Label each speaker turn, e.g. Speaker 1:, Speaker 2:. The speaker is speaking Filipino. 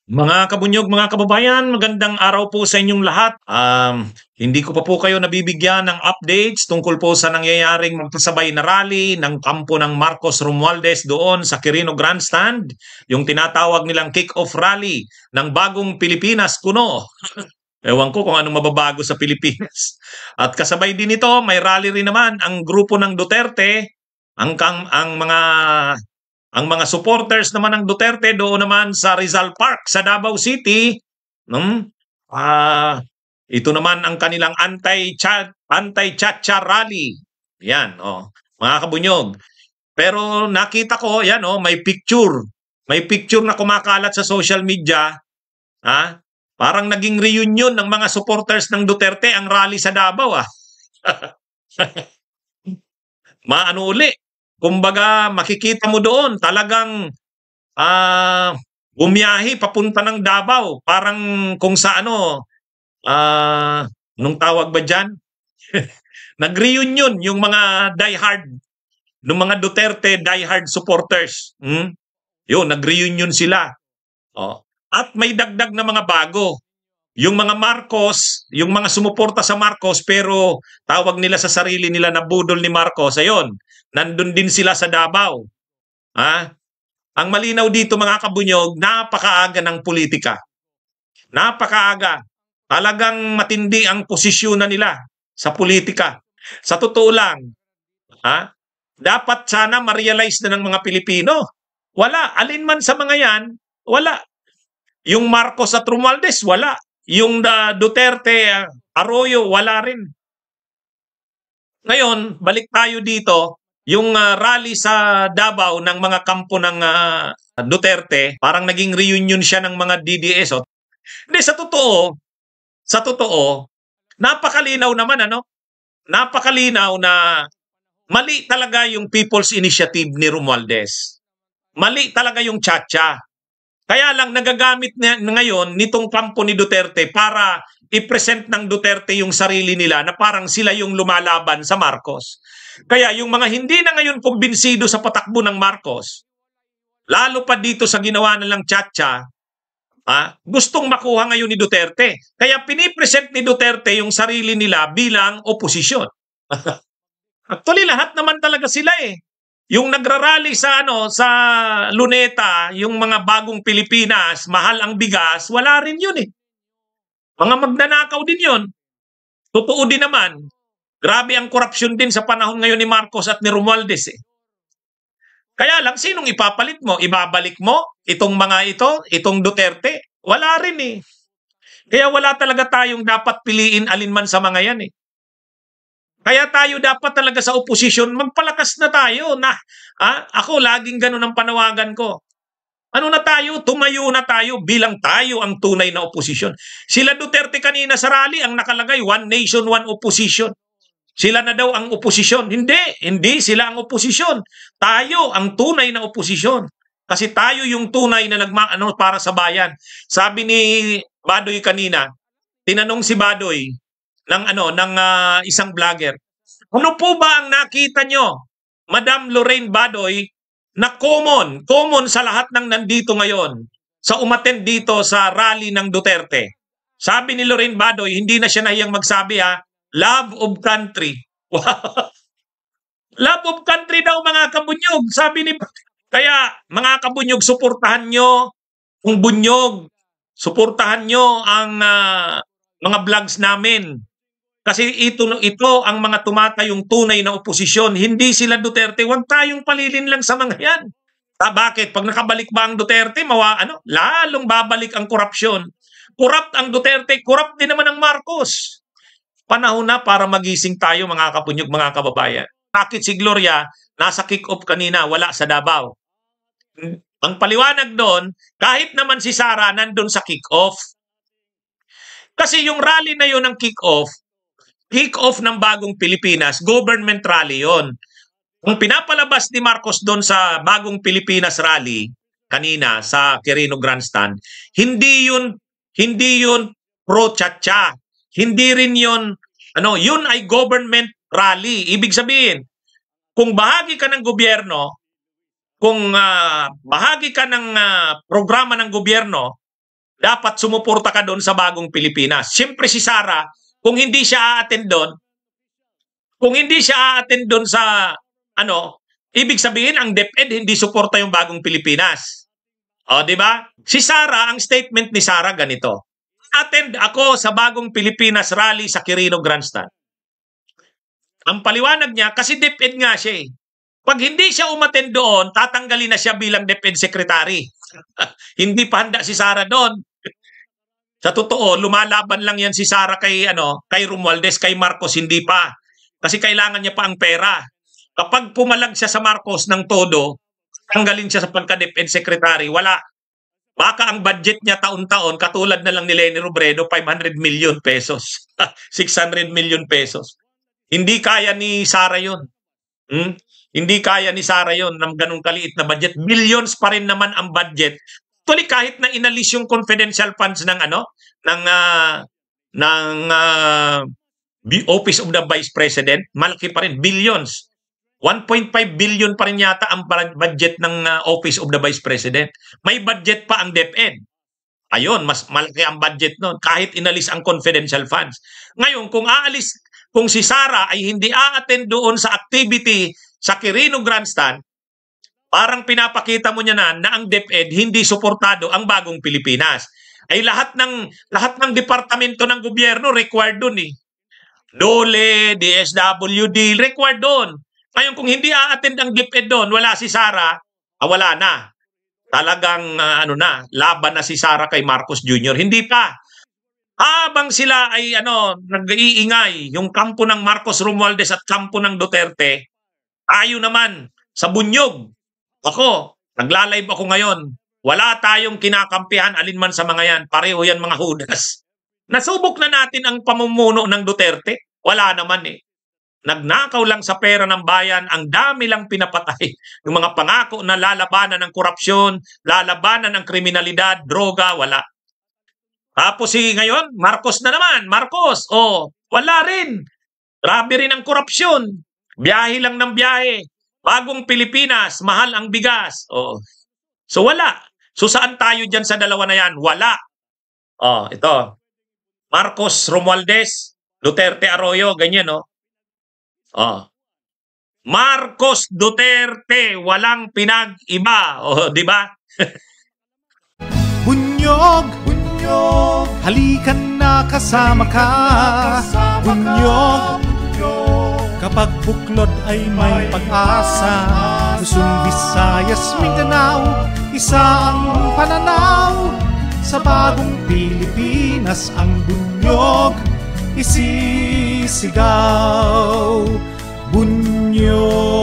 Speaker 1: Mga kabunyog, mga kababayan, magandang araw po sa inyong lahat. Hindi ko pa po kayo nabibigyan ng updates tungkol po sa nangyayaring magkasabay na rally ng kampo ng Marcos Romualdez doon sa Quirino Grandstand, yung tinatawag nilang kick-off rally ng bagong Pilipinas kuno. Ewan ko kung anong mababago sa Pilipinas. At kasabay din ito, may rally rin naman ang grupo ng Duterte, ang mga supporters naman ng Duterte doon naman sa Rizal Park sa Davao City. Hmm? Ah, ito naman ang kanilang anti-chacha rally. Yan, oh. Mga kabunyog. Pero nakita ko, yan, oh, may picture. May picture na kumakalat sa social media. Ha? Parang naging reunion ng mga supporters ng Duterte ang rally sa Davao, ah. Maano uli. Kumbaga, makikita mo doon talagang bumiyahe papunta ng Davao. Parang kung sa ano, nung tawag ba dyan? Nag-reunion yung mga diehard, ng mga Duterte diehard supporters. Yun, nag-reunion sila. Oh. At may dagdag na mga bago. Yung mga Marcos, yung mga sumuporta sa Marcos pero tawag nila sa sarili nila na budol ni Marcos, ayun, nandun din sila sa Davao. Ha? Ang malinaw dito mga kabunyog, napakaaga ng politika. Napakaaga. Talagang matindi ang posisyon na nila sa politika. Sa totoo lang, ha? Dapat sana ma-realize na ng mga Pilipino. Wala. Alin man sa mga yan, wala. Yung Marcos at Romualdez, wala. Yung Duterte, Arroyo, wala rin. Ngayon, balik tayo dito. Yung rally sa Davao ng mga kampo ng Duterte, parang naging reunion siya ng mga DDS. Oh. Hindi, sa totoo, napakalinaw naman, ano? Napakalinaw na mali talaga yung People's Initiative ni Romualdez. Mali talaga yung Chacha. Kaya lang nagagamit na ngayon nitong kampo ni Duterte para i-present ng Duterte yung sarili nila na parang sila yung lumalaban sa Marcos. Kaya yung mga hindi na ngayon kumbinsido sa patakbo ng Marcos, lalo pa dito sa ginawa na lang Chacha, gustong makuha ngayon ni Duterte. Kaya pinipresent ni Duterte yung sarili nila bilang oposisyon. Actually, lahat naman talaga sila eh. Yung nagrarally sa sa Luneta, yung mga bagong Pilipinas, mahal ang bigas, wala rin yun eh. Mga magnanakaw din yun. Totoo din naman. Grabe ang korupsyon din sa panahon ngayon ni Marcos at ni Romualdez eh. Kaya lang, sinong ipapalit mo? Ibabalik mo itong mga itong Duterte? Wala rin eh. Kaya wala talaga tayong dapat piliin alinman sa mga yan eh. Kaya tayo dapat talaga sa oposisyon, magpalakas na tayo. Ako laging ganun ang panawagan ko. Ano na tayo? Tumayo na tayo bilang tayo ang tunay na oposisyon. Sila Duterte kanina sa rally, ang nakalagay, One Nation, One Opposition. Sila na daw ang oposisyon. Hindi sila ang oposisyon. Tayo ang tunay na oposisyon. Kasi tayo yung tunay na para sa bayan. Sabi ni Badoy kanina, tinanong si Badoy, ng isang vlogger. Ano po ba ang nakita nyo, Madam Lorraine Badoy, na common sa lahat ng nandito ngayon sa umattend dito sa rally ng Duterte? Sabi ni Lorraine Badoy, hindi na siya nahiyang magsabi love of country. Love of country daw mga kabunyog, sabi ni. Kaya mga kabunyog, suportahan nyo ang bunyog, suportahan nyo ang mga vlogs namin. Kasi ito ang mga tumatayong tunay na oposisyon. Hindi sila Duterte. Huwag tayong palilin lang sa mga yan. Bakit? Pag nakabalik ba ang Duterte, lalong babalik ang korupsyon. Corrupt ang Duterte, corrupt din naman ang Marcos. Panahon na para magising tayo mga kapunyog, mga kababayan. Bakit si Gloria nasa kick-off kanina, wala sa Davao? Ang paliwanag doon, kahit naman si Sara nandun sa kick-off. Kasi yung rally na yun ng kick-off ng bagong Pilipinas, government rally yon. Kung pinapalabas ni Marcos doon sa bagong Pilipinas rally kanina sa Quirino Grandstand, hindi yun pro-chacha. Hindi rin yun, yun ay government rally. Ibig sabihin, kung bahagi ka ng gobyerno, kung bahagi ka ng programa ng gobyerno, dapat sumuporta ka doon sa bagong Pilipinas. Siyempre si Sara, kung hindi siya a-attend doon sa ibig sabihin ang DepEd hindi suporta yung bagong Pilipinas. O, di ba? Si Sara, ang statement ni Sara ganito. Attend ako sa bagong Pilipinas rally sa Quirino Grandstand. Ang paliwanag niya, kasi DepEd nga siya eh. Pag hindi siya umattend doon, tatanggalin na siya bilang DepEd Secretary. Hindi pa handa si Sara doon. Sa totoo, lumalaban lang yan si Sara kay Romualdez, kay Marcos hindi pa. Kasi kailangan niya pa ang pera. Kapag pumalag siya sa Marcos ng todo, tanggalin siya sa pagka-DepEd Secretary, wala. Baka ang budget niya taon-taon, katulad na lang ni Leni Robredo, 500 million pesos. 600 million pesos. Hindi kaya ni Sara yun. Hindi kaya ni Sara yun ng ganung kaliit na budget. Billions pa rin naman ang budget. Actually, kahit na inalis yung confidential funds ng Office of the Vice President, malaki pa rin, billions. 1.5 billion pa rin yata ang budget ng Office of the Vice President. May budget pa ang DepEd. Ayun, mas malaki ang budget noon kahit inalis ang confidential funds. Ngayon, kung si Sara ay hindi a-attend doon sa activity sa Quirino Grandstand, parang pinapakita mo niya na ang DepEd hindi suportado ang bagong Pilipinas. Ay lahat ng departamento ng gobyerno required doon eh. DOLE, DSWD, required doon. Ngayon, kung hindi a-attend ang DepEd doon, wala si Sara, wala na. Talagang laban na si Sara kay Marcos Jr. Hindi pa. Habang sila ay nag-iingay, yung kampo ng Marcos Romualdez at kampo ng Duterte, tayo naman sa bunyog. Ako, nagla-live ako ngayon. Wala tayong kinakampihan alinman sa mga yan. Pareho yan mga hudas. Nasubok na natin ang pamumuno ng Duterte. Wala naman eh. Nagnakaw lang sa pera ng bayan, ang dami lang pinapatay. Yung mga pangako na lalabanan ng korupsyon, lalabanan ng kriminalidad, droga, wala. Tapos ngayon, Marcos na naman. Marcos, wala rin. Grabe rin ang korupsyon. Biyahe lang ng biyahe. Bagong Pilipinas, mahal ang bigas. So wala. So saan tayo dyan sa dalawa na yan? Wala. Ito. Marcos Romualdez, Duterte Arroyo, ganyan Marcos Duterte, walang pinag-iba. Di ba?
Speaker 2: Bunyog, bunyog, halikan na kasama ka. Bunyog, kapag buklod ay may pag-asa. Luzon, Visayas, Mindanao, isa ang pananaw. Sa bagong Pilipinas ang bunyog isisigaw. Bunyog.